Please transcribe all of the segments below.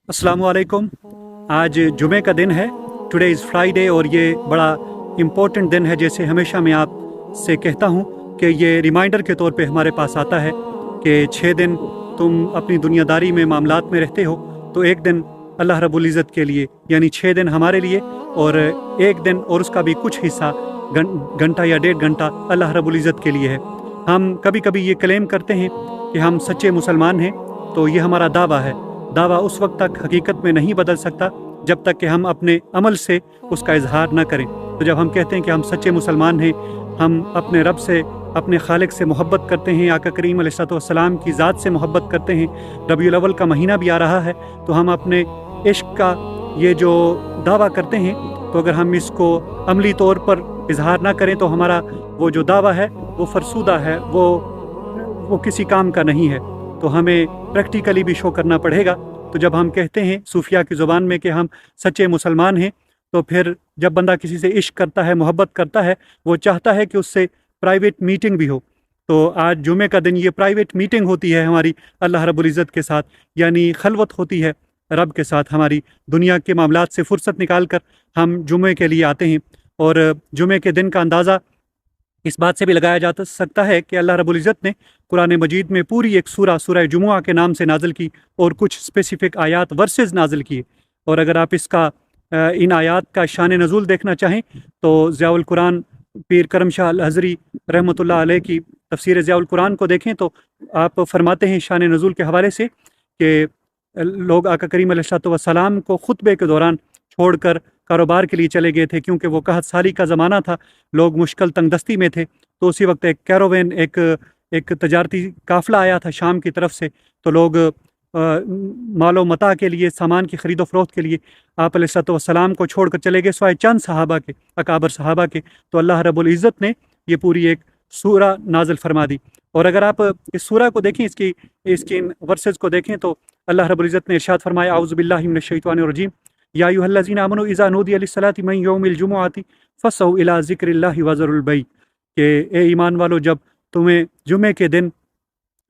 अस्सलामु अलैकुम। आज जुमे का दिन है, टुडे इज़ फ्राइडे, और ये बड़ा इम्पोर्टेंट दिन है। जैसे हमेशा मैं आपसे कहता हूँ कि ये रिमाइंडर के तौर पे हमारे पास आता है कि 6 दिन तुम अपनी दुनियादारी में मामलात में रहते हो, तो एक दिन अल्लाह रब्बुल इज़्ज़त के लिए, यानी 6 दिन हमारे लिए, और एक दिन और उसका भी कुछ हिस्सा घंटा या 1.5 घंटा अल्लाह रब्बुल इज़्ज़त के लिए है। हम कभी कभी ये क्लेम करते हैं कि हम सच्चे मुसलमान हैं, तो ये हमारा दावा है। दावा उस वक्त तक हकीकत में नहीं बदल सकता जब तक कि हम अपने अमल से उसका इजहार न करें। तो जब हम कहते हैं कि हम सच्चे मुसलमान हैं, हम अपने रब से, अपने खालिक से मोहब्बत करते हैं, आका करीम अलैहिस्सलाम की ज़ात से मोहब्बत करते हैं, रबीउल अव्वल का महीना भी आ रहा है, तो हम अपने इश्क का ये जो दावा करते हैं, तो अगर हम इसको अमली तौर पर इजहार ना करें तो हमारा वो जो दावा है वो फरसूदा है, वो किसी काम का नहीं है। तो हमें प्रैक्टिकली भी शो करना पड़ेगा। तो जब हम कहते हैं सूफिया की ज़ुबान में कि हम सच्चे मुसलमान हैं, तो फिर जब बंदा किसी से इश्क करता है, मोहब्बत करता है, वो चाहता है कि उससे प्राइवेट मीटिंग भी हो। तो आज जुमे का दिन ये प्राइवेट मीटिंग होती है हमारी अल्लाह रब्बुल इज़्ज़त के साथ, यानी खलवत होती है रब के साथ। हमारी दुनिया के मामलात से फुर्सत निकाल कर हम जुमे के लिए आते हैं। और जुमे के दिन का अंदाज़ा इस बात से भी लगाया जा सकता है कि अल्लाह रब्बुल इज़्ज़त ने कुरान मजीद में पूरी एक सूरह जुमुआ के नाम से नाजिल की, और कुछ स्पेसिफ़िक आयात वर्सेस नाजिल किए। और अगर आप इसका इन आयात का शान नज़ूल देखना चाहें तो ज़ियाउल कुरान पीर करम शाह अल हज़री रहमतुल्लाह अलैह की तफसीर ज़ियाउल कुरान को देखें तो आप फरमाते हैं शान नज़ूल के हवाले से कि लोग आका करीम अलैहिस्सलाम को खुतबे के दौरान छोड़कर कारोबार के लिए चले गए थे, क्योंकि वो कहत साली का ज़माना था, लोग मुश्किल तंगदस्ती में थे। तो उसी वक्त एक कैरोवेन, एक तजारती काफ़िला आया था शाम की तरफ से। तो लोग मालो मता के लिए, सामान की ख़रीदो फरोख्त के लिए आप अलैहिस्सलाम को छोड़कर चले गए, सिवाय चंद सहाबा के, अकाबर सहाबा के। तो अल्लाह रब्बुल इज़्ज़त ने ये पूरी एक सूरा नाजिल फरमा दी। और अगर आप इस सूरा को देखें, इसकी वर्सेस को देखें, तो अल्लाह रब्बुल इज़्ज़त ने इरशाद फरमाया, औज़ु बिल्लाहि मिनश शैतानिर रजीम, या अय्युहल्लज़ीना आमनू इज़ा नूदिया लिस्सलाति मिन यौमिल जुमुअति फस्सौ इला ज़िक्रिल्लाहि वज़रुल बै, कि ए ईमान वालो, जब तुम्हें जुमे के दिन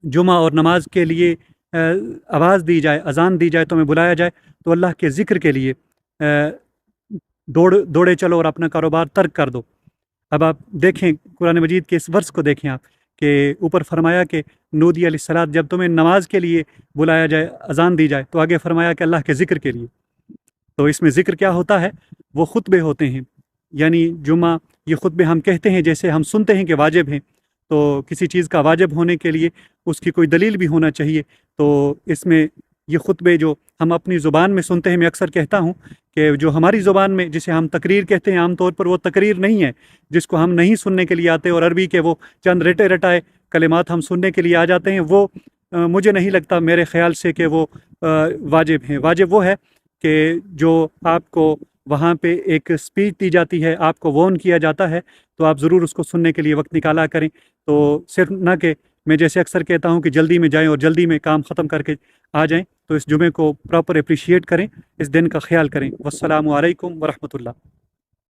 जुमा और नमाज के लिए आवाज़ दी जाए, अजान दी जाए, तुम्हें बुलाया जाए, तो अल्लाह के ज़िक्र के लिए दौड़े चलो और अपना कारोबार तर्क कर दो। अब आप देखें कुरान मजीद के इस वर्स को देखें आप, कि ऊपर फरमाया कि नूदी अलैहिस्सलात, जब तुम्हें नमाज के लिए बुलाया जाए, अजान दी जाए, तो आगे फरमाया कि अल्लाह के ज़िक्र के लिए। तो इसमें ज़िक्र क्या होता है? वो खुतबे होते हैं, यानी जुमा, ये खुतबे हम कहते हैं, जैसे हम सुनते हैं कि वाजिब हैं, तो किसी चीज़ का वाजिब होने के लिए उसकी कोई दलील भी होना चाहिए। तो इसमें ये खुतबे जो हम अपनी ज़ुबान में सुनते हैं, मैं अक्सर कहता हूँ कि जो हमारी ज़ुबान में जिसे हम तकरीर कहते हैं, आम तौर पर वो तकरीर नहीं है, जिसको हम नहीं सुनने के लिए आते, और अरबी के वो चंद रटे रटाए कलिमात हम सुनने के लिए आ जाते हैं, वो मुझे नहीं लगता मेरे ख़्याल से कि वो वाजिब हैं। वाजिब वो है कि जो आपको वहाँ पे एक स्पीच दी जाती है, आपको वॉर्न किया जाता है, तो आप ज़रूर उसको सुनने के लिए वक्त निकाला करें। तो सिर्फ ना कि मैं जैसे अक्सर कहता हूँ कि जल्दी में जाएं और जल्दी में काम ख़त्म करके आ जाएं, तो इस जुमे को प्रॉपर अप्रिशिएट करें, इस दिन का ख्याल करें। वस्सलामु अलैकुम वरहमतुल्लाह।